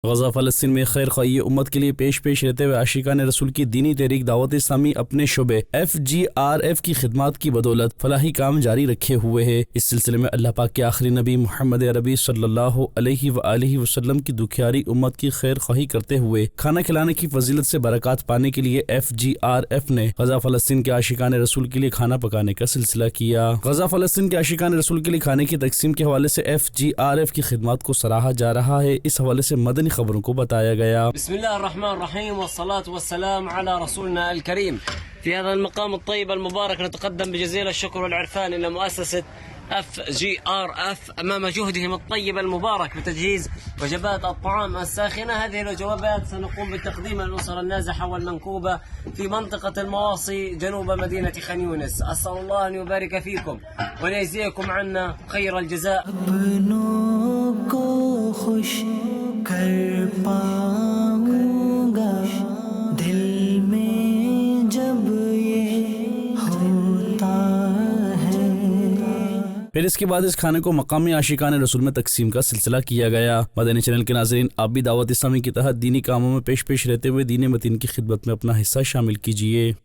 गज़ा फ़लस्तीन में खैर ख्वाही उम्मत के लिए पेश रहते हुए आशिकान रसूल की दीनी तहरीक दावत इस्लामी अपने शुबे FGRF की खिदमात की बदौलत फलाही काम जारी रखे हुए है। इस सिलसिले में अल्लाह पाक के आखिरी नबी मोहम्मद अरबी सल्लल्लाहु अलैहि वसल्लम की दुखियारी उम्मत की खैर ख्वाही करते हुए खाना खिलाने की फजीलत से बरकत पाने के लिए FGRF ने गज़ा फ़लस्तीन के आशिकान रसूल के लिए खाना पकाने का सिलसिला किया। गज़ा फ़लस्तीन के आशिकान रसूल के लिए खाने की तकसीम के हवाले से FGRF की खिदमत को सराहा जा रहा है। इस हवाले से मदनी खबरों को बताया गया। बिस्मिल्लाहिर्रहमानिर्रहीम वस्सलातु वस्सलाम अला रसूलिना अल करीम। في هذا المقام الطيب المبارك نتقدم بجزيل الشكر والعرفان إلى مؤسسة FGRF أمام جهدهم الطيب المبارك بتجهيز وجبات الطعام الساخنة. هذه الوجبات سنقوم بتقديمها للأسر النازحة والمنكوبة في منطقة المواصي جنوب مدينة خان يونس. أسأل الله أن يبارك فيكم ويجزيكم عنا خير الجزاء. दिल में जब ये होता है। फिर इसके बाद इस खाने को मकामी आशिकान रसूल में तकसीम का सिलसिला किया गया। मदनी चैनल के नाज़रीन, आप भी दावत इस्लामी के तहत दीनी कामों में पेश रहते हुए दीन मतीन की खिदमत में अपना हिस्सा शामिल कीजिए।